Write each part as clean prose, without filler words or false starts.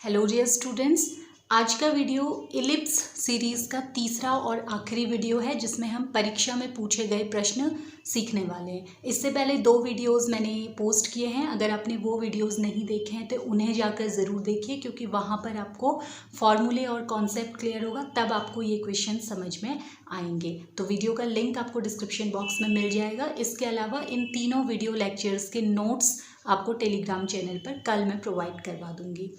Hello dear students, आज का video ellipse series का तीसरा और आखिरी वीडियो है जिसमें हम परीक्षा में पूछे गए प्रश्न सीखने वाले हैं। इससे पहले 2 वीडियोस मैंने पोस्ट किए हैं। अगर आपने वो वीडियोस नहीं देखे हैं तो उन्हें जाकर ज़रूर देखिए, क्योंकि वहाँ पर आपको फॉर्मूले और कॉन्सेप्ट क्लियर होगा, तब आपको ये क्वेश्चन समझ में आएंगे। तो वीडियो का लिंक आपको डिस्क्रिप्शन बॉक्स में मिल जाएगा। इसके अलावा इन तीनों वीडियो लेक्चर्स के नोट्स आपको टेलीग्राम चैनल पर कल मैं प्रोवाइड करवा दूँगी।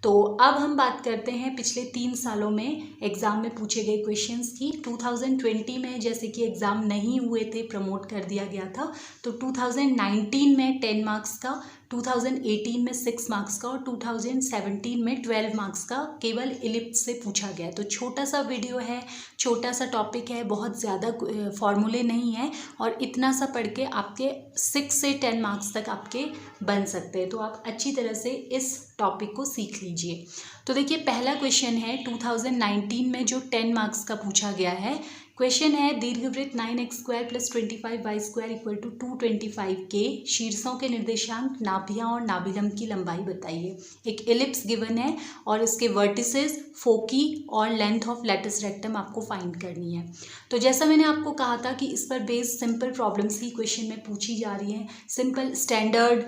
तो अब हम बात करते हैं पिछले 3 सालों में एग्ज़ाम में पूछे गए क्वेश्चंस की। 2020 में जैसे कि एग्ज़ाम नहीं हुए थे, प्रमोट कर दिया गया था, तो 2019 में 10 मार्क्स का, 2018 में 6 मार्क्स का और 2017 में 12 मार्क्स का केवल इलिप्स से पूछा गया है। तो छोटा सा वीडियो है, छोटा सा टॉपिक है, बहुत ज़्यादा फॉर्मूले नहीं है और इतना सा पढ़ के आपके 6 से 10 मार्क्स तक आपके बन सकते हैं। तो आप अच्छी तरह से इस टॉपिक को सीख लीजिए। तो देखिए, पहला क्वेश्चन है 2019 में जो 10 मार्क्स का पूछा गया है। क्वेश्चन है, दीर्घवृत्त 9x² + 25y² = 225 के शीर्षों के निर्देशांक, नाभियां और नाभिलंब की लंबाई बताइए। एक इलिप्स गिवन है और इसके वर्टिसेस, फोकी और लेंथ ऑफ लेटिस रेक्टम आपको फाइंड करनी है। तो जैसा मैंने आपको कहा था कि इस पर बेस्ड सिंपल प्रॉब्लम्स ही क्वेश्चन में पूछी जा रही हैं। सिंपल स्टैंडर्ड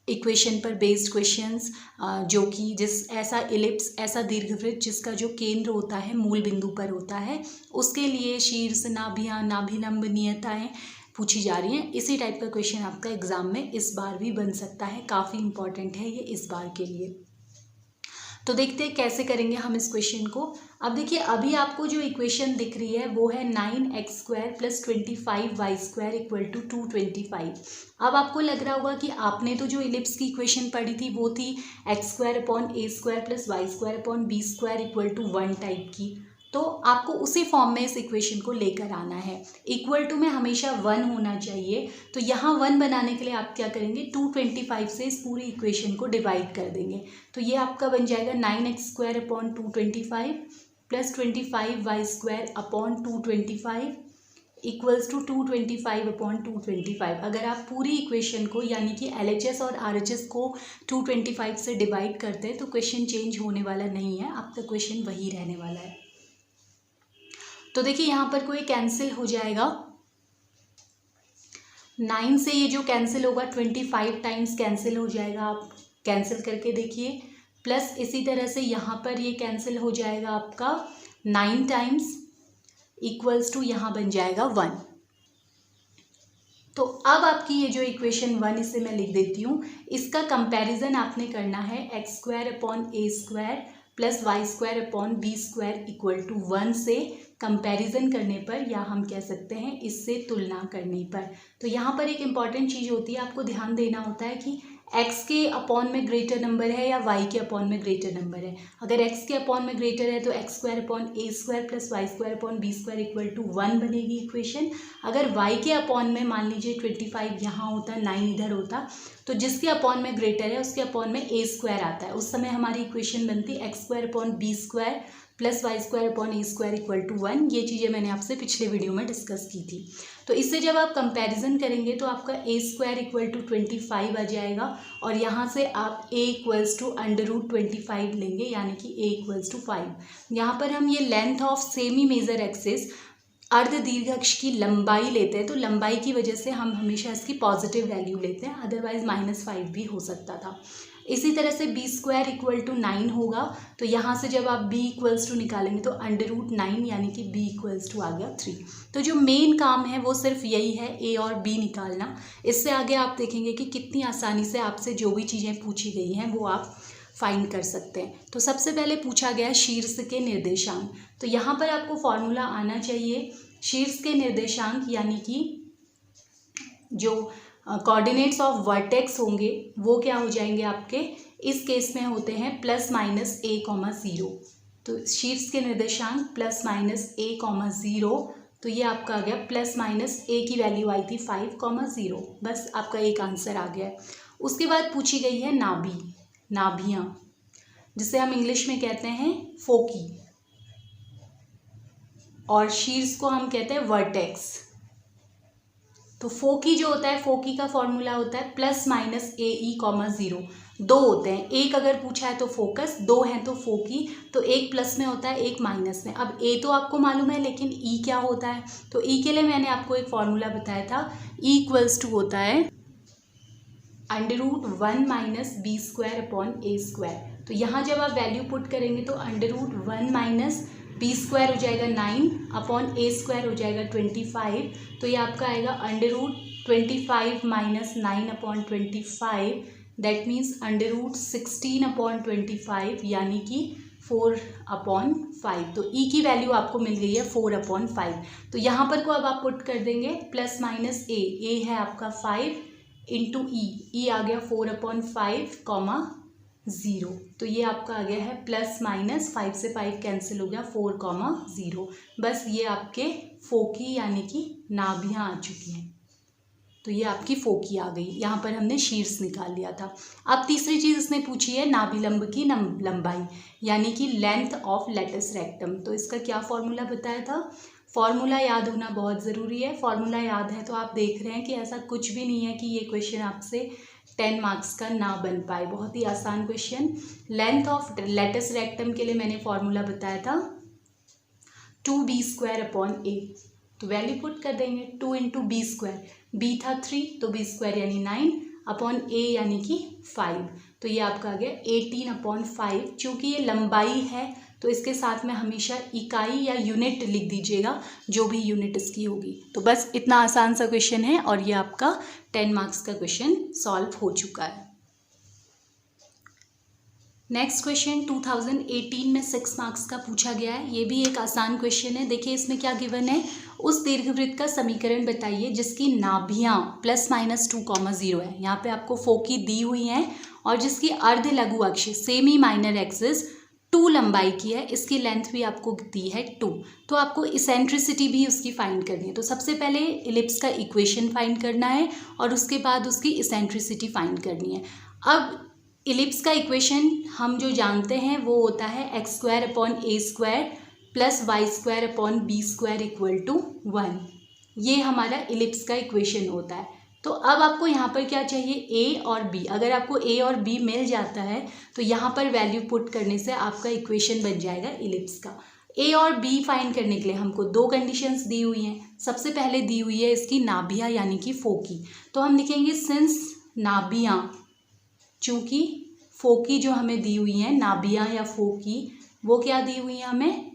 इक्वेशन पर बेस्ड क्वेश्चंस, जो कि ऐसा इलिप्स, ऐसा दीर्घवृत्त जिसका जो केंद्र होता है मूल बिंदु पर होता है, उसके लिए शीर्ष, नाभियां, नाभिलंब, नियताएं पूछी जा रही हैं। इसी टाइप का क्वेश्चन आपका एग्जाम में इस बार भी बन सकता है। काफ़ी इंपॉर्टेंट है ये इस बार के लिए। तो देखते हैं कैसे करेंगे हम इस क्वेश्चन को। अब देखिए, अभी आपको जो इक्वेशन दिख रही है वो है 9x² + 25y² = 225। अब आपको लग रहा होगा कि आपने तो जो इलिप्स की इक्वेशन पढ़ी थी वो थी x² / a² + y² / b² = 1 type की। तो आपको उसी फॉर्म में इस इक्वेशन को लेकर आना है। इक्वल टू में हमेशा 1 होना चाहिए। तो यहाँ 1 बनाने के लिए आप क्या करेंगे, 225 से इस पूरी इक्वेशन को डिवाइड कर देंगे। तो ये आपका बन जाएगा 9x² / 225 + 25y² / 225 = 225 / 225। अगर आप पूरी इक्वेशन को, यानी कि LHS और RHS को 225 से डिवाइड करते हैं तो क्वेश्चन चेंज होने वाला नहीं है, आपका क्वेश्चन वही रहने वाला है। तो देखिए, यहाँ पर कोई कैंसिल हो जाएगा, 9 से ये जो कैंसिल होगा 25 टाइम्स कैंसिल हो जाएगा। आप कैंसिल करके देखिए। प्लस इसी तरह से यहाँ पर ये कैंसिल हो जाएगा आपका 9 टाइम्स, इक्वल्स टू यहाँ बन जाएगा 1। तो अब आपकी ये जो इक्वेशन 1, इसे मैं लिख देती हूँ, इसका कंपैरिजन आपने करना है x² / a² + y² / b² = 1 से कंपैरिजन करने पर, या हम कह सकते हैं इससे तुलना करने पर। तो यहाँ पर एक इम्पॉर्टेंट चीज़ होती है, आपको ध्यान देना होता है कि x के अपॉन में ग्रेटर नंबर है या y के अपॉन में ग्रेटर नंबर है। अगर x के अपॉन में ग्रेटर है तो x² / a² + y² / b² = 1 बनेगी इक्वेशन। अगर y के अपॉन में, मान लीजिए 25 यहाँ होता, 9 इधर होता, तो जिसके अपॉन में ग्रेटर है उसके अपॉन में a² आता है, उस समय हमारी इक्वेशन बनती x² / b² + y² / a² = 1। ये चीज़ें मैंने आपसे पिछले वीडियो में डिस्कस की थी। तो इससे जब आप कंपैरिजन करेंगे तो आपका a² = 25 आ जाएगा और यहाँ से आप a = √25 लेंगे, यानी कि a = 5। यहाँ पर हम ये length of semi major axis, अर्ध दीर्घ अक्ष की लंबाई लेते हैं, तो लंबाई की वजह से हम हमेशा इसकी पॉजिटिव वैल्यू लेते हैं, अदरवाइज -5 भी हो सकता था। इसी तरह से b² = 9 होगा, तो यहाँ से जब आप b = निकालेंगे तो √9, यानी कि b = आ गया 3। तो जो मेन काम है वो सिर्फ यही है, a और b निकालना। इससे आगे आप देखेंगे कि कितनी आसानी से आपसे जो भी चीज़ें पूछी गई हैं वो आप फाइंड कर सकते हैं। तो सबसे पहले पूछा गया शीर्ष के निर्देशांक। तो यहाँ पर आपको फॉर्मूला आना चाहिए। शीर्ष के निर्देशांक यानी कि जो कोऑर्डिनेट्स ऑफ वर्टेक्स होंगे वो क्या हो जाएंगे आपके, इस केस में होते हैं +-a, 0। तो शीर्ष के निर्देशांक +-a, 0, तो ये आपका आ गया +-a की वैल्यू आई थी 5, 0। बस आपका एक आंसर आ गया है। उसके बाद पूछी गई है नाभियाँ, जिसे हम इंग्लिश में कहते हैं फोकी, और शीर्ष को हम कहते हैं वर्टेक्स। तो फोकी जो होता है, फोकी का फॉर्मूला होता है +-ae, 0। दो होते हैं, एक अगर पूछा है तो फोकस, दो हैं तो फोकी, तो एक प्लस में होता है एक माइनस में। अब ए तो आपको मालूम है, लेकिन ई क्या होता है, तो ई के लिए मैंने आपको एक फॉर्मूला बताया था, ई इक्वल्स टू होता है √1 minus B square upon A square. तो यहाँ जब आप वैल्यू पुट करेंगे तो √1 माइनस बी स्क्वायर हो जाएगा 9 अपॉन ए स्क्वायर हो जाएगा 25, तो ये आपका आएगा √25 minus 9 upon 25, that means √16 upon 25 यानी कि 4/5। तो ई की वैल्यू आपको मिल गई है 4/5। तो यहाँ पर को अब आप पुट कर देंगे प्लस माइनस ए है आपका 5 इंटू ई आ गया 4/5 कॉमा 0, तो ये आपका आ गया है प्लस माइनस 5 से 5 कैंसिल हो गया 4,0। बस ये आपके फोकी यानी कि नाभियाँ आ चुकी हैं। तो ये आपकी फोकी आ गई, यहाँ पर हमने शीर्ष निकाल लिया था। अब तीसरी चीज़ इसने पूछी है नाभिलंब की लंबाई यानी कि लेंथ ऑफ लेटस रेक्टम। तो इसका क्या फॉर्मूला बताया था, फॉर्मूला याद होना बहुत ज़रूरी है। फॉर्मूला याद है तो आप देख रहे हैं कि ऐसा कुछ भी नहीं है कि ये क्वेश्चन आपसे 10 मार्क्स का ना बन पाए, बहुत ही आसान question. Length of latus rectum के लिए मैंने फॉर्मूला बताया था 2b² अपॉन ए। तो वैल्यू पुट कर देंगे 2 इंटू बी स्क्वायर, बी था 3 तो b² यानी 9 अपॉन ए यानी कि 5, तो ये आपका आ गया 18/5। चूँकि ये लंबाई है तो इसके साथ में हमेशा इकाई या यूनिट लिख दीजिएगा, जो भी यूनिट इसकी होगी। तो बस इतना आसान सा क्वेश्चन है और ये आपका 10 मार्क्स का क्वेश्चन सॉल्व हो चुका है। नेक्स्ट क्वेश्चन 2018 में 6 मार्क्स का पूछा गया है। ये भी एक आसान क्वेश्चन है। देखिए इसमें क्या गिवन है, उस दीर्घवृत्त का समीकरण बताइए जिसकी नाभियाँ +-2,0 है। यहाँ पे आपको फोकी दी हुई हैं और जिसकी अर्ध लघु अक्ष सेमी माइनर एक्सिस 2 लंबाई की है, इसकी लेंथ भी आपको दी है 2। तो आपको इसेंट्रिसिटी भी उसकी फाइंड करनी है। तो सबसे पहले इलिप्स का इक्वेशन फाइंड करना है और उसके बाद उसकी इसेंट्रिसिटी फाइंड करनी है। अब इलिप्स का इक्वेशन हम जो जानते हैं वो होता है x² upon a² plus y² upon b² equal to 1। ये हमारा इलिप्स का इक्वेशन होता है। तो अब आपको यहाँ पर क्या चाहिए, a और b। अगर आपको a और b मिल जाता है तो यहाँ पर वैल्यू पुट करने से आपका इक्वेशन बन जाएगा इलिप्स का। a और b फाइंड करने के लिए हमको 2 कंडीशंस दी हुई हैं। सबसे पहले दी हुई है इसकी नाभियाँ यानी कि फोकी। तो हम लिखेंगे सिंस नाभियाँ, चूँकि फोकी जो हमें दी हुई हैं नाभियाँ या फोकी, वो क्या दी हुई हैं हमें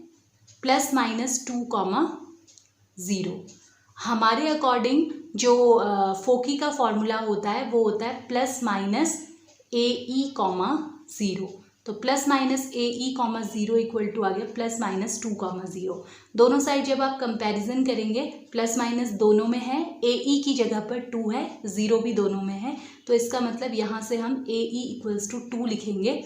+-2,0। हमारे अकॉर्डिंग जो फोकी का फॉर्मूला होता है वो होता है +-AE,0। तो +-AE,0 इक्वल टू आ गया +-2,0। दोनों साइड जब आप कंपैरिजन करेंगे प्लस माइनस दोनों में है, AE की जगह पर 2 है, 0 भी दोनों में है, तो इसका मतलब यहाँ से हम AE इक्वल्स टू 2 लिखेंगे।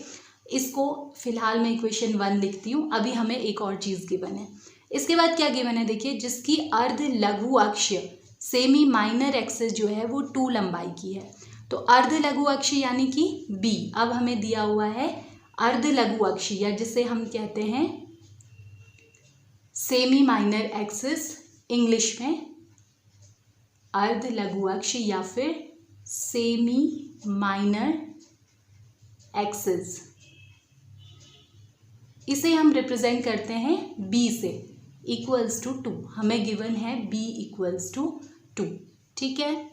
इसको फिलहाल मैं इक्वेशन 1 लिखती हूँ। अभी हमें एक और चीज़ गिवन है। इसके बाद क्या गिवन है, देखिए जिसकी अर्ध लघु अक्ष सेमी माइनर एक्सिस जो है वो 2 लंबाई की है। तो अर्ध लघु अक्ष यानी कि B। अब हमें दिया हुआ है अर्ध लघु अक्ष या जिसे हम कहते हैं सेमी माइनर एक्सिस, इंग्लिश में अर्ध लघु अक्ष या फिर सेमी माइनर एक्सिस। इसे हम रिप्रेजेंट करते हैं B से, इक्वल्स टू 2। हमें गिवन है B इक्वल्स टू 2, ठीक है।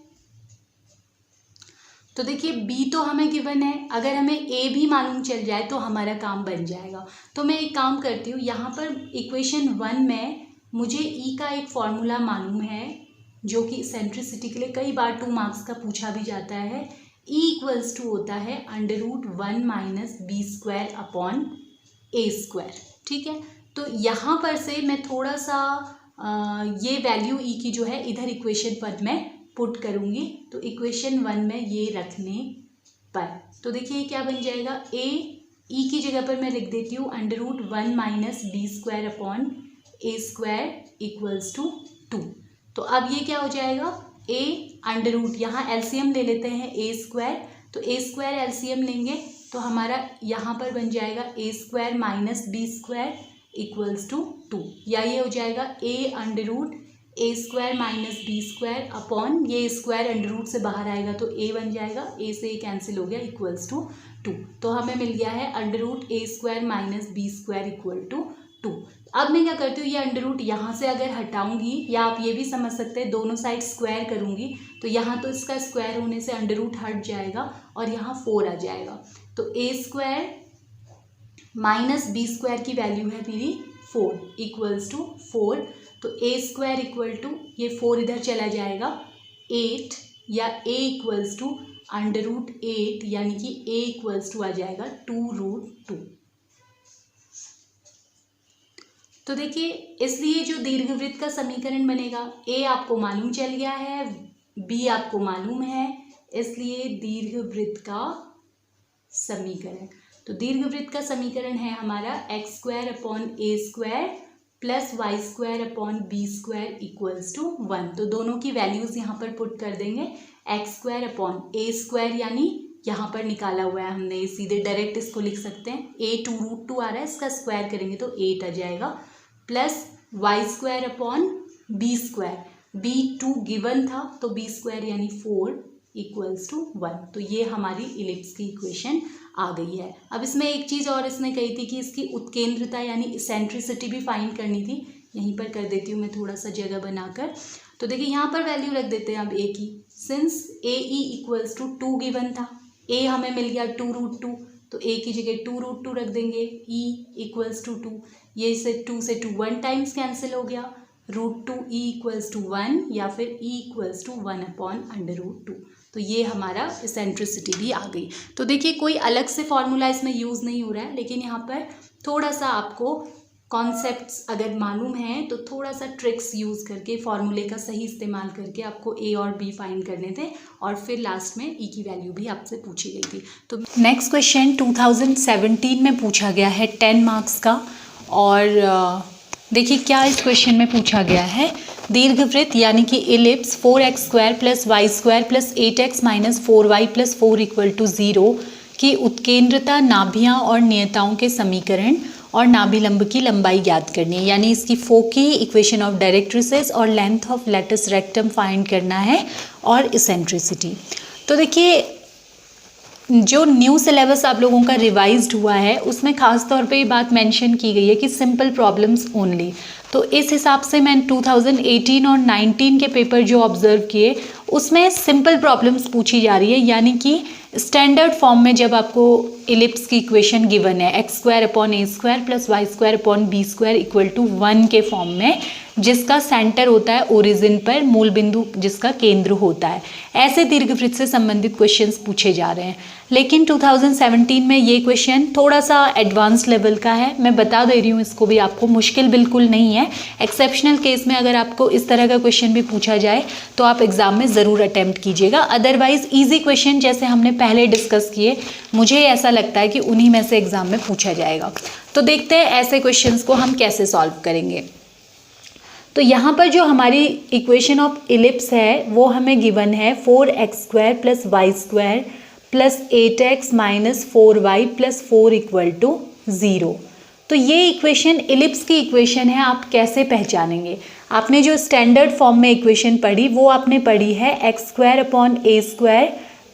तो देखिए B तो हमें गिवन है, अगर हमें A भी मालूम चल जाए तो हमारा काम बन जाएगा। तो मैं एक काम करती हूँ, यहाँ पर इक्वेशन 1 में मुझे E का एक फॉर्मूला मालूम है जो कि इसेंट्रिसिटी के लिए कई बार 2 मार्क्स का पूछा भी जाता है। E इक्वल्स टू होता है √1 माइनस b² अपॉन a², ठीक है। तो यहाँ पर से मैं थोड़ा सा ये वैल्यू E की जो है इधर इक्वेशन 1 में पुट करूँगी। तो इक्वेशन 1 में ये रखने पर तो देखिए क्या बन जाएगा, E की जगह पर मैं लिख देती हूँ √1 minus b² upon a² equals to 2। तो अब ये क्या हो जाएगा, यहाँ एलसीएम ले लेते हैं a²। तो a² एलसीएम लेंगे तो हमारा यहाँ पर बन जाएगा a² minus b² equals to 2, या ये हो जाएगा a A square minus B square upon ये स्क्वायर अंडर रूट से बाहर आएगा तो ए बन जाएगा, ए से ए कैंसिल हो गया, इक्वल्स टू 2। तो हमें मिल गया है under root A square minus B square equal to 2। अब मैं क्या करती हूँ, ये अंडर रूट यहाँ से अगर हटाऊंगी, या आप ये भी समझ सकते हैं दोनों साइड स्क्वायर करूँगी तो यहाँ तो इसका स्क्वायर होने से अंडर रूट हट जाएगा और यहाँ 4 आ जाएगा। तो ए स्क्वायर माइनस बी स्क्वायर की वैल्यू है मेरी 4 इक्वल्स टू 4। तो ए स्क्वायर इक्वल टू ये 4 इधर चला जाएगा 8, या ए इक्वल्स टू अंडर रूट 8, यानी कि ए इक्वल्स टू आ जाएगा 2√2। तो देखिए, इसलिए जो दीर्घवृत्त का समीकरण बनेगा, ए आपको मालूम चल गया है, बी आपको मालूम है, इसलिए दीर्घवृत्त का समीकरण, तो दीर्घवृत्त का समीकरण है हमारा X square upon A square plus Y square upon B square equals to 1। तो दोनों की वैल्यूज़ यहाँ पर पुट कर देंगे, x square upon A square यानी यहाँ पर निकाला हुआ है हमने, सीधे डायरेक्ट इसको लिख सकते हैं, ए 2√2 आ रहा है, इसका स्क्वायर करेंगे तो 8 आ जाएगा, plus Y square upon B square, B 2 given था तो बी स्क्वायर यानी 4 इक्वल्स टू 1। तो ये हमारी इलिप्स की इक्वेशन आ गई है। अब इसमें एक चीज़ और इसने कही थी कि इसकी उत्केंद्रता यानी इसेंट्रिसिटी भी फाइंड करनी थी, यहीं पर कर देती हूँ मैं थोड़ा सा जगह बनाकर। तो देखिए यहाँ पर वैल्यू रख देते हैं अब ए की, since A E equals to 2 given था, ए हमें मिल गया 2√2, तो ए की जगह 2√2 रख देंगे, ई इक्वल्स टू 2, ये से 2 से 2 1 टाइम्स कैंसिल हो गया, √2 ई इक्वल्स टू 1, या फिर E equals to 1 upon under root 2। तो ये हमारा इसेंट्रिसिटी भी आ गई। तो देखिए कोई अलग से फॉर्मूला इसमें यूज़ नहीं हो रहा है, लेकिन यहाँ पर थोड़ा सा आपको कॉन्सेप्ट्स अगर मालूम हैं तो थोड़ा सा ट्रिक्स यूज़ करके फार्मूले का सही इस्तेमाल करके आपको ए और बी फाइंड करने थे, और फिर लास्ट में ई की वैल्यू भी आपसे पूछी गई थी। तो नेक्स्ट क्वेश्चन 2017 में पूछा गया है 10 मार्क्स का, और देखिए क्या इस क्वेश्चन में पूछा गया है, दीर्घवृत्त यानी कि ellipse 4x square plus Y square plus 8x minus 4y plus 4 equal to 0 की उत्केंद्रता, नाभियाँ और नियताओं के समीकरण और नाभिलंब की लंबाई ज्ञात करनी है, यानी इसकी फोकी, इक्वेशन ऑफ डायरेक्ट्रिसेस और length of latus rectum find करना है, और इसेंट्रिसिटी। तो देखिए जो न्यू सिलेबस आप लोगों का रिवाइज्ड हुआ है उसमें खास तौर पे ये बात मेंशन की गई है कि सिंपल प्रॉब्लम्स ओनली। तो इस हिसाब से मैं 2018 और 19 के पेपर जो ऑब्जर्व किए उसमें सिंपल प्रॉब्लम्स पूछी जा रही है, यानी कि स्टैंडर्ड फॉर्म में जब आपको इलिप्स की इक्वेशन गिवन है X square upon A square plus Y square upon B square equal to 1 के फॉर्म में, जिसका सेंटर होता है ओरिजिन पर, मूल बिंदु जिसका केंद्र होता है, ऐसे दीर्घवृत्त से संबंधित क्वेश्चंस पूछे जा रहे हैं। लेकिन 2017 में ये क्वेश्चन थोड़ा सा एडवांस लेवल का है, मैं बता दे रही हूँ इसको भी आपको, मुश्किल बिल्कुल नहीं है। एक्सेप्शनल केस में अगर आपको इस तरह का क्वेश्चन भी पूछा जाए तो आप एग्जाम में ज़रूर अटेम्प्ट कीजिएगा, अदरवाइज ईजी क्वेश्चन जैसे हमने पहले डिस्कस किए, मुझे ऐसा लगता है कि उन्हीं में से एग्जाम में पूछा जाएगा। तो देखते हैं ऐसे क्वेश्चंस को हम कैसे सॉल्व करेंगे। तो यहाँ पर जो हमारी इक्वेशन ऑफ इलिप्स है वो हमें गिवन है 4x square plus Y square plus 8x minus 4y plus 4 equal to 0। तो ये इक्वेशन इलिप्स की इक्वेशन है, आप कैसे पहचानेंगे? आपने जो स्टैंडर्ड फॉर्म में इक्वेशन पढ़ी वो आपने पढ़ी है X square upon A square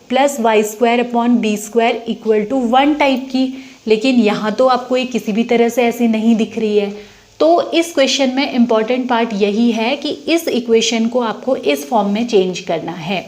plus Y square upon B square equal to 1 type की, लेकिन यहाँ तो आपको ये किसी भी तरह से ऐसी नहीं दिख रही है। तो इस क्वेश्चन में इम्पॉर्टेंट पार्ट यही है कि इस इक्वेशन को आपको इस फॉर्म में चेंज करना है।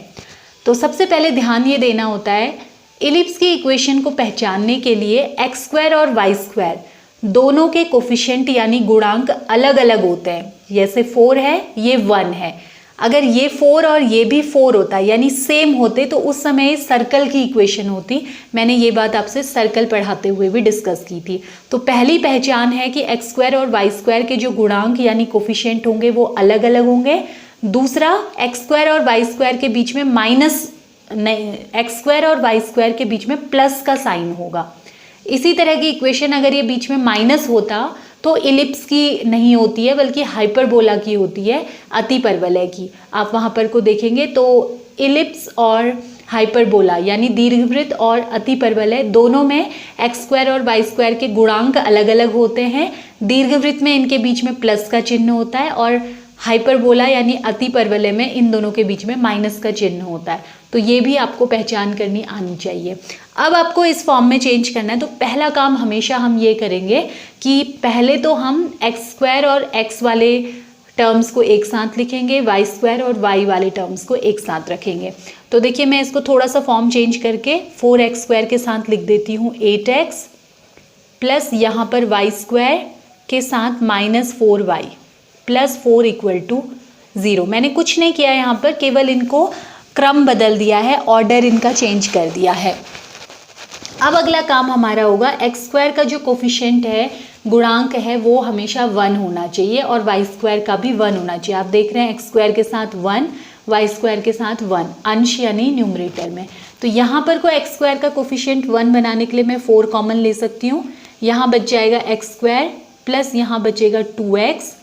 तो सबसे पहले ध्यान ये देना होता है, इलिप्स की इक्वेशन को पहचानने के लिए एक्स स्क्वायर और वाई स्क्वायर दोनों के कोफिशिएंट यानी गुणांक अलग अलग होते हैं। जैसे 4 है, ये 1 है, अगर ये 4 और ये भी 4 होता यानी सेम होते तो उस समय सर्कल की इक्वेशन होती। मैंने ये बात आपसे सर्कल पढ़ाते हुए भी डिस्कस की थी। तो पहली पहचान है कि एक्स स्क्वायर और वाई स्क्वायर के जो गुणांक यानी कोफिशिएंट होंगे वो अलग अलग होंगे। दूसरा, एक्स स्क्वायर और वाई स्क्वायर के बीच में माइनस नहीं, एक्स स्क्वायर और वाई स्क्वायर के बीच में प्लस का साइन होगा। इसी तरह की इक्वेशन अगर ये बीच में माइनस होता तो इलिप्स की नहीं होती है बल्कि हाइपरबोला की होती है, अतिपरवलय की। आप वहाँ पर को देखेंगे तो इलिप्स और हाइपरबोला यानी दीर्घवृत्त और अतिपरवलय दोनों में एक्स स्क्वायर और वाई स्क्वायर के गुणांक अलग अलग होते हैं। दीर्घवृत्त में इनके बीच में प्लस का चिन्ह होता है और हाइपरबोला यानी अति परवलय में इन दोनों के बीच में माइनस का चिन्ह होता है, तो ये भी आपको पहचान करनी आनी चाहिए। अब आपको इस फॉर्म में चेंज करना है, तो पहला काम हमेशा हम ये करेंगे कि पहले तो हम एक्स स्क्वायर और एक्स वाले टर्म्स को एक साथ लिखेंगे, वाई स्क्वायर और वाई वाले टर्म्स को एक साथ रखेंगे। तो देखिए मैं इसको थोड़ा सा फॉर्म चेंज करके 4x स्क्वायर के साथ लिख देती हूँ 8x प्लस यहाँ पर वाई स्क्वायर के साथ -4y प्लस 4 = 0। मैंने कुछ नहीं किया यहाँ पर, केवल इनको क्रम बदल दिया है, ऑर्डर इनका चेंज कर दिया है। अब अगला काम हमारा होगा, एक्स स्क्वायर का जो कोफिशिएंट है, गुणांक है, वो हमेशा 1 होना चाहिए और वाई स्क्वायर का भी 1 होना चाहिए। आप देख रहे हैं एक्स स्क्वायर के साथ 1, वाई स्क्वायर के साथ 1, अंश यानी न्यूमरेटर में। तो यहाँ पर को एक्स स्क्वायर का कोफिशिएंट 1 बनाने के लिए मैं 4 कॉमन ले सकती हूँ। यहाँ बच जाएगा एक्स स्क्वायर प्लस यहाँ बचेगा 2x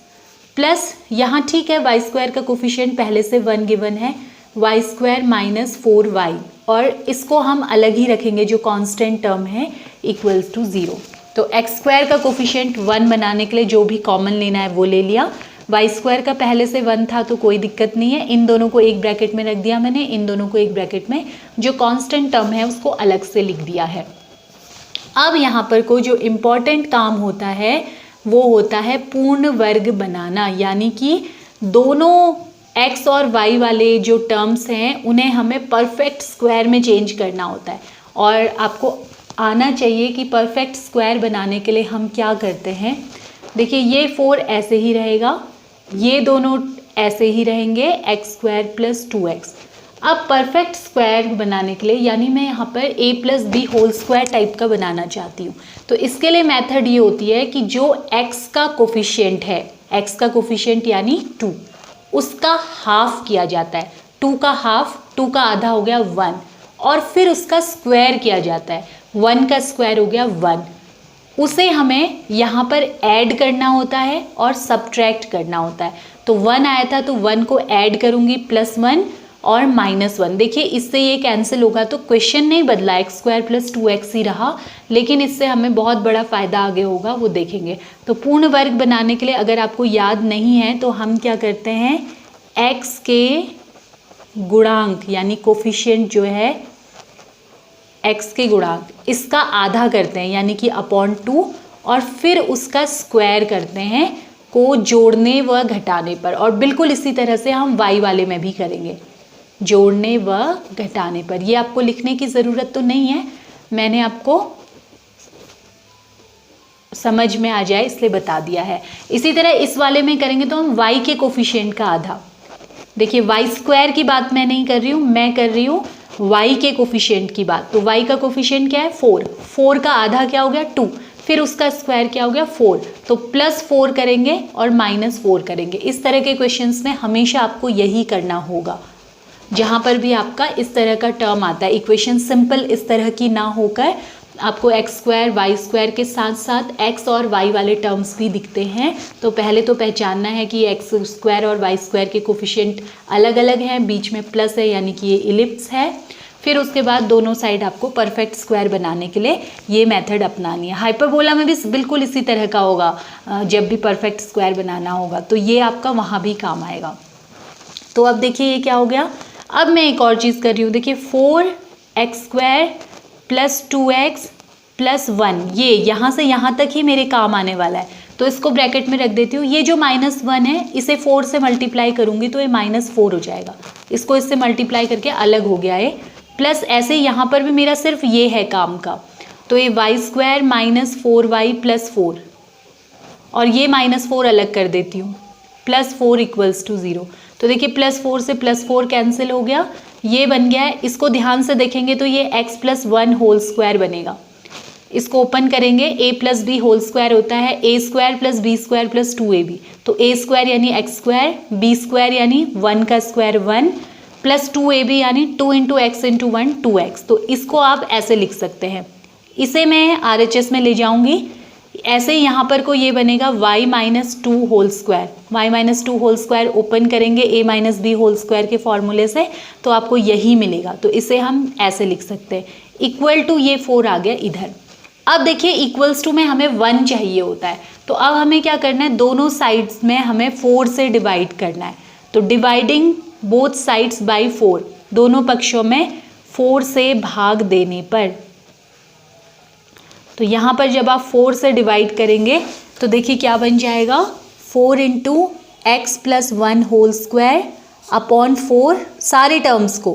प्लस यहाँ ठीक है वाई स्क्वायर का कोफिशिएंट पहले से 1 गिवन है, वाई स्क्वायर -4y, और इसको हम अलग ही रखेंगे जो कांस्टेंट टर्म है इक्वल्स टू 0। तो एक्स स्क्वायर का कोफिशिएंट 1 बनाने के लिए जो भी कॉमन लेना है वो ले लिया। वाई स्क्वायर का पहले से 1 था तो कोई दिक्कत नहीं है, इन दोनों को एक ब्रैकेट में रख दिया मैंने, इन दोनों को एक ब्रैकेट में, जो कांस्टेंट टर्म है उसको अलग से लिख दिया है। अब यहाँ पर को जो इम्पॉर्टेंट काम होता है वो होता है पूर्ण वर्ग बनाना, यानी कि दोनों एक्स और वाई वाले जो टर्म्स हैं उन्हें हमें परफेक्ट स्क्वायर में चेंज करना होता है। और आपको आना चाहिए कि परफेक्ट स्क्वायर बनाने के लिए हम क्या करते हैं। देखिए ये 4 ऐसे ही रहेगा, ये दोनों ऐसे ही रहेंगे, एक्स स्क्वायर प्लस 2x। अब परफेक्ट स्क्वायर बनाने के लिए, यानी मैं यहाँ पर a + b whole square type का बनाना चाहती हूँ, तो इसके लिए मेथड ये होती है कि जो x का कोफिशिएंट है, x का कोफिशिएंट यानी 2, उसका हाफ किया जाता है। 2 का हाफ, 2 का आधा हो गया 1, और फिर उसका स्क्वायर किया जाता है, 1 का स्क्वायर हो गया 1। उसे हमें यहाँ पर ऐड करना होता है और सब्ट्रैक्ट करना होता है। तो 1 आया था तो 1 को ऐड करूँगी +1 और -1। देखिए इससे ये कैंसिल होगा, तो क्वेश्चन नहीं बदला, एक्स स्क्वायर प्लस 2x ही रहा, लेकिन इससे हमें बहुत बड़ा फ़ायदा आगे होगा, वो देखेंगे। तो पूर्ण वर्ग बनाने के लिए अगर आपको याद नहीं है तो हम क्या करते हैं, x के गुणांक यानी कोफिशिएंट जो है x के गुणांक, इसका आधा करते हैं यानी कि /2, और फिर उसका स्क्वायर करते हैं को जोड़ने व घटाने पर। और बिल्कुल इसी तरह से हम y वाले में भी करेंगे, जोड़ने व घटाने पर। ये आपको लिखने की ज़रूरत तो नहीं है, मैंने आपको समझ में आ जाए इसलिए बता दिया है। इसी तरह इस वाले में करेंगे तो हम y के कोफिशिएंट का आधा, देखिए वाई स्क्वायर की बात मैं नहीं कर रही हूँ, मैं कर रही हूँ y के कोफिशिएंट की बात। तो y का कोफिशिएंट क्या है 4, 4 का आधा क्या हो गया 2, फिर उसका स्क्वायर क्या हो गया 4, तो +4 करेंगे और -4 करेंगे। इस तरह के क्वेश्चंस में हमेशा आपको यही करना होगा, जहाँ पर भी आपका इस तरह का टर्म आता है। इक्वेशन सिंपल इस तरह की ना होकर आपको एक्स स्क्वायर वाई स्क्वायर के साथ साथ एक्स और वाई वाले टर्म्स भी दिखते हैं, तो पहले तो पहचानना है कि एक्स स्क्वायर और वाई स्क्वायर के कोफिशिएंट अलग अलग हैं, बीच में प्लस है यानी कि ये इलिप्स है। फिर उसके बाद दोनों साइड आपको परफेक्ट स्क्वायर बनाने के लिए ये मेथड अपनानी है। हाइपरबोला में भी बिल्कुल इसी तरह का होगा, जब भी परफेक्ट स्क्वायर बनाना होगा तो ये आपका वहाँ भी काम आएगा। तो अब देखिए ये क्या हो गया, अब मैं एक और चीज़ कर रही हूँ, देखिए 4x² प्लस 2x प्लस 1, ये यहाँ से यहाँ तक ही मेरे काम आने वाला है, तो इसको ब्रैकेट में रख देती हूँ। ये जो -1 है इसे 4 से मल्टीप्लाई करूँगी तो ये -4 हो जाएगा, इसको इससे मल्टीप्लाई करके अलग हो गया है। प्लस ऐसे यहाँ पर भी मेरा सिर्फ ये है काम का, तो ये y² -4y प्लस 4, और ये -4 अलग कर देती हूँ, +4 = 0। तो देखिए +4 से +4 कैंसिल हो गया, ये बन गया है। इसको ध्यान से देखेंगे तो ये x + 1 होल स्क्वायर बनेगा। इसको ओपन करेंगे, a + b होल स्क्वायर होता है a² + b² + 2ab, तो a² यानी x², b² यानी 1 का स्क्वायर 1 प्लस 2ab यानी 2 × x × 1 2x। तो इसको आप ऐसे लिख सकते हैं, इसे मैं RHS में ले जाऊंगी। ऐसे यहाँ पर को ये बनेगा y - 2 whole square, y - 2 whole square open करेंगे a - b होल स्क्वायर के फॉर्मूले से, तो आपको यही मिलेगा। तो इसे हम ऐसे लिख सकते हैं, इक्वल टू ये 4 आ गया इधर। अब देखिए इक्वल्स टू में हमें 1 चाहिए होता है, तो अब हमें क्या करना है, दोनों साइड्स में हमें 4 से डिवाइड करना है। तो डिवाइडिंग बोथ साइड्स बाय 4, दोनों पक्षों में 4 से भाग देने पर, तो यहाँ पर जब आप 4 से डिवाइड करेंगे तो देखिए क्या बन जाएगा, 4 into X plus 1 whole square upon 4 सारे टर्म्स को,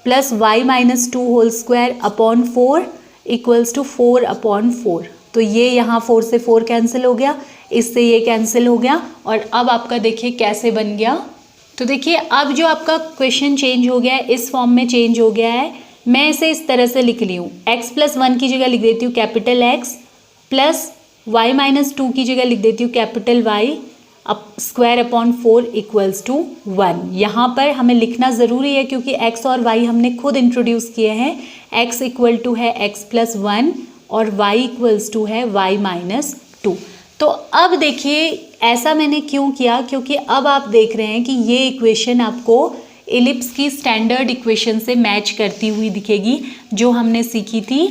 plus y minus 2 whole square upon 4 equals to 4 upon 4। तो ये यहाँ 4 से 4 कैंसिल हो गया, इससे ये कैंसिल हो गया, और अब आपका देखिए कैसे बन गया। तो देखिए अब जो आपका क्वेश्चन चेंज हो गया है, इस फॉर्म में चेंज हो गया है। मैं इसे इस तरह से लिख ली हूँ, x प्लस 1 की जगह लिख देती हूँ capital X, plus y minus 2 की जगह लिख देती हूँ capital Y square upon 4 equals to 1। यहाँ पर हमें लिखना ज़रूरी है क्योंकि x और y हमने खुद इंट्रोड्यूस किए हैं। x इक्वल टू है x प्लस 1 और y इक्वल्स टू है y माइनस 2। तो अब देखिए ऐसा मैंने क्यों किया, क्योंकि अब आप देख रहे हैं कि ये इक्वेशन आपको एलिप्स की स्टैंडर्ड इक्वेशन से मैच करती हुई दिखेगी जो हमने सीखी थी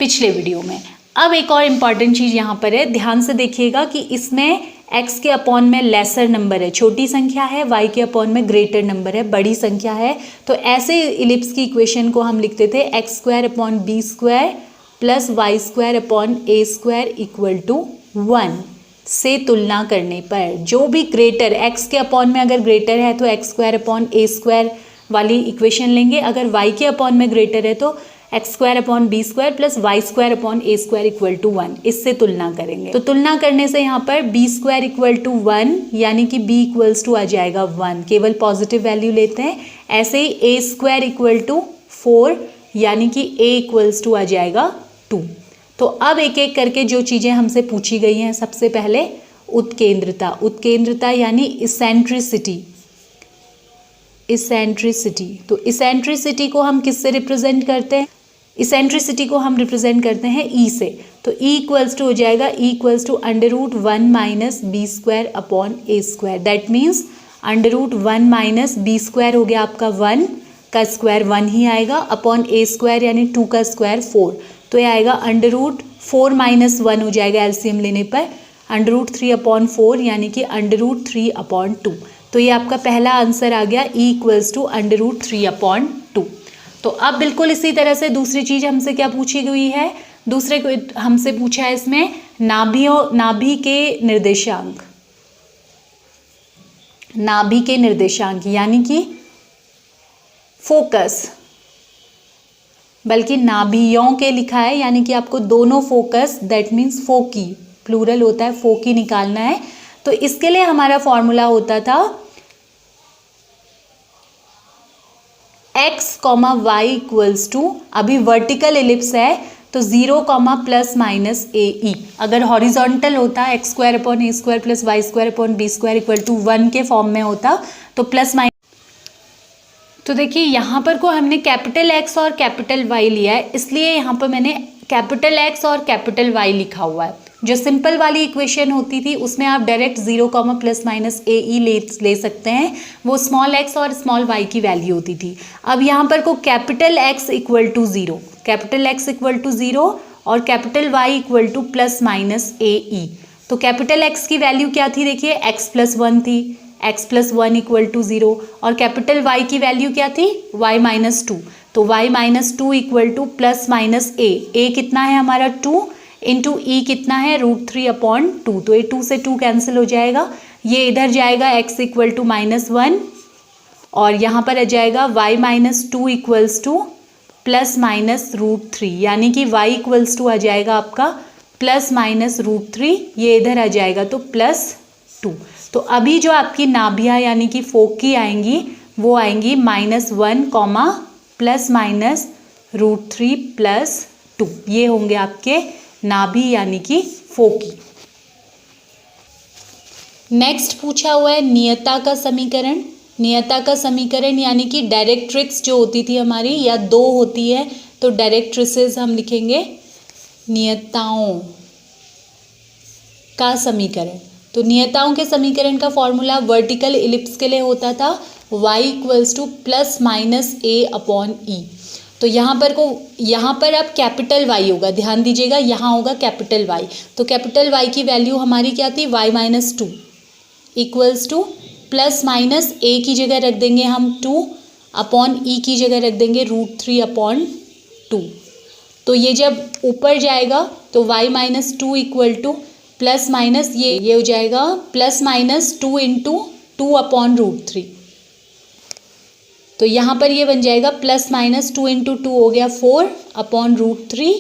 पिछले वीडियो में। अब एक और इम्पॉर्टेंट चीज़ यहाँ पर है, ध्यान से देखिएगा कि इसमें x के अपॉन में लेसर नंबर है, छोटी संख्या है, y के अपॉन में ग्रेटर नंबर है, बड़ी संख्या है। तो ऐसे इलिप्स की इक्वेशन को हम लिखते थे X square upon B square plus Y square upon A square equal to 1 से तुलना करने पर जो भी ग्रेटर, x के अपॉन में अगर ग्रेटर है तो X square upon A square वाली इक्वेशन लेंगे, अगर y के अपॉन में ग्रेटर है तो X square upon B square plus Y square upon A square equal to 1, इससे तुलना करेंगे। तो तुलना करने से यहाँ पर बी स्क्वायर इक्वल टू 1 यानी कि b इक्वल्स टू आ जाएगा 1, केवल पॉजिटिव वैल्यू लेते हैं। ऐसे ही ए स्क्वायर इक्वल टू 4 यानी कि a इक्वल्स टू आ जाएगा 2। तो अब एक एक करके जो चीज़ें हमसे पूछी गई हैं, सबसे पहले उत्केंद्रता, उत्केंद्रता यानी इसेंट्रिसिटी, इसेंट्रिसिटी। तो इसेंट्रिसिटी को हम किससे रिप्रेजेंट करते हैं, इसेंट्रिसिटी को हम रिप्रेजेंट करते हैं E से। तो E इक्वल्स टू हो जाएगा, E equals to under root 1 minus B square upon A square. That means under root 1 minus B square हो गया आपका 1 का स्क्वायर 1 ही आएगा, अपॉन ए स्क्वायर यानी 2 का स्क्वायर 4। तो ये आएगा अंडर रूट 4 माइनस 1 हो जाएगा एलसीएम लेने पर, अंडर रूट 3 अपॉन 4 यानी कि अंडर रूट 3 अपॉन 2। तो ये आपका पहला आंसर आ गया, E equals to under root 3 upon 2। तो अब बिल्कुल इसी तरह से दूसरी चीज़ हमसे क्या पूछी गई है, दूसरे को हमसे पूछा है इसमें नाभि के निर्देशांक, नाभि के निर्देशांक यानी कि फोकस, बल्कि नाभियों के लिखा है यानी कि आपको दोनों focus, that means foci, plural होता है, फोकी निकालना है। तो इसके लिए हमारा फॉर्मूला होता था x, y इक्वल्स टू, अभी वर्टिकल एलिप्स है तो 0, प्लस माइनस ए ई। अगर हॉरिजॉन्टल होता X square upon A square plus Y square upon B square equal to 1 के फॉर्म में होता तो प्लस माइनस। तो देखिए यहाँ पर को हमने कैपिटल X और कैपिटल Y लिया है, इसलिए यहाँ पर मैंने कैपिटल X और कैपिटल Y लिखा हुआ है। जो सिंपल वाली इक्वेशन होती थी उसमें आप direct 0, plus minus a e ले सकते हैं, वो स्मॉल x और स्मॉल y की वैल्यू होती थी। अब यहाँ पर को capital X equal to 0, capital X equal to 0 और capital Y equal to plus minus a e. तो कैपिटल X की वैल्यू क्या थी, देखिए x प्लस 1 थी, x प्लस 1 इक्वल टू 0, और कैपिटल Y की वैल्यू क्या थी, y माइनस 2। तो y minus 2 equal to plus minus a कितना है हमारा 2 इंटू ई कितना है √3 अपॉन 2। तो ये 2 से 2 कैंसिल हो जाएगा, ये इधर जाएगा x इक्वल टू -1 और यहाँ पर आ जाएगा y minus 2 equals to plus minus √3 यानी कि y इक्वल्स टू आ जाएगा आपका प्लस माइनस √3, ये इधर आ जाएगा तो प्लस 2। तो अभी जो आपकी नाभियाँ यानी कि फोकी आएंगी वो आएंगी -1, प्लस माइनस √3 प्लस 2, ये होंगे आपके नाभि यानी कि फोकी। नेक्स्ट पूछा हुआ है नियता का समीकरण। नियता का समीकरण यानी कि डायरेक्ट्रिक्स जो होती थी हमारी, या 2 होती है तो डायरेक्ट्रिसेस हम लिखेंगे नियताओं का समीकरण। तो नियताओं के समीकरण का फॉर्मूला वर्टिकल इलिप्स के लिए होता था y equals to plus minus a upon e. तो यहाँ पर अब कैपिटल वाई होगा, ध्यान दीजिएगा, यहाँ होगा कैपिटल वाई। तो कैपिटल वाई की वैल्यू हमारी क्या थी, Y minus two equals to plus minus a की जगह रख देंगे हम 2 अपॉन ई की जगह रख देंगे √3/2। तो ये जब ऊपर जाएगा तो y minus two equal to plus minus ये हो जाएगा प्लस माइनस 2 × 2/√3। तो यहाँ पर ये बन जाएगा प्लस माइनस 2 × 2 हो गया 4/√3,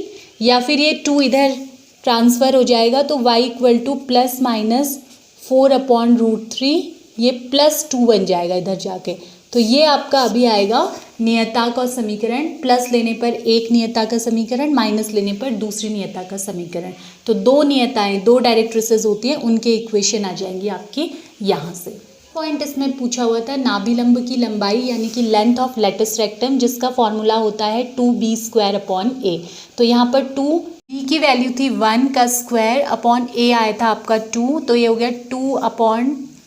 या फिर ये 2 इधर ट्रांसफ़र हो जाएगा तो y equal to plus minus 4/√3, ये +2 बन जाएगा इधर जाके। तो ये आपका अभी आएगा नियता का समीकरण, प्लस लेने पर एक नियता का समीकरण, माइनस लेने पर दूसरी नियता का समीकरण। तो दो नियताएं, दो डायरेक्ट्रिसेस होती हैं, उनके इक्वेशन आ जाएंगी आपकी यहाँ से। पॉइंट इसमें पूछा हुआ था नाभिलंब की लंबाई यानी कि लेंथ ऑफ लेटस रेक्टम, जिसका फॉर्मूला होता है 2b² तो यहाँ पर 2b की वैल्यू थी 1 का स्क्वायर अपॉन a आया था आपका 2, तो ये हो गया 2 ×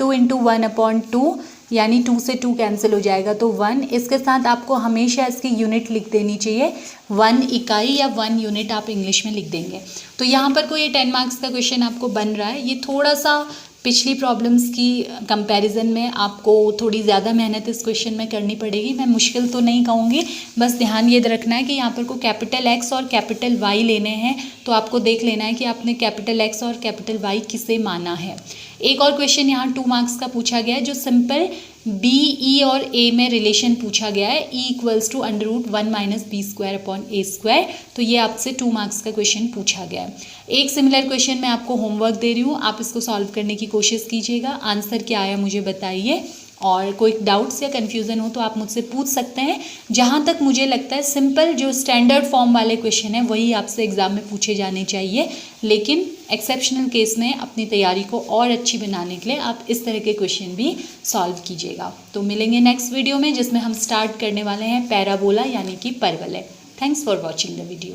1/2, यानी 2 से 2 कैंसिल हो जाएगा तो 1। इसके साथ आपको हमेशा इसकी यूनिट लिख देनी चाहिए, 1 इकाई या 1 यूनिट आप इंग्लिश में लिख देंगे। तो यहाँ पर कोई 10 मार्क्स का क्वेश्चन आपको बन रहा है, ये थोड़ा सा पिछली प्रॉब्लम्स की कंपैरिजन में आपको थोड़ी ज़्यादा मेहनत इस क्वेश्चन में करनी पड़ेगी। मैं मुश्किल तो नहीं कहूँगी, बस ध्यान ये रखना है कि यहाँ पर को कैपिटल X और कैपिटल Y लेने हैं, तो आपको देख लेना है कि आपने कैपिटल X और कैपिटल Y किसे माना है। एक और क्वेश्चन यहाँ 2 मार्क्स का पूछा गया है, जो सिंपल B, E और A में रिलेशन पूछा गया है, E इक्वल्स टू √1 - b²/a²। तो ये आपसे 2 मार्क्स का क्वेश्चन पूछा गया है। एक सिमिलर क्वेश्चन मैं आपको होमवर्क दे रही हूँ, आप इसको सॉल्व करने की कोशिश कीजिएगा। आंसर क्या आया मुझे बताइए, और कोई डाउट्स या कन्फ्यूज़न हो तो आप मुझसे पूछ सकते हैं। जहाँ तक मुझे लगता है सिंपल जो स्टैंडर्ड फॉर्म वाले क्वेश्चन हैं वही आपसे एग्ज़ाम में पूछे जाने चाहिए, लेकिन एक्सेप्शनल केस में अपनी तैयारी को और अच्छी बनाने के लिए आप इस तरह के क्वेश्चन भी सॉल्व कीजिएगा। तो मिलेंगे नेक्स्ट वीडियो में, जिसमें हम स्टार्ट करने वाले हैं पैराबोला यानी कि परवलय। Thanks for watching the video.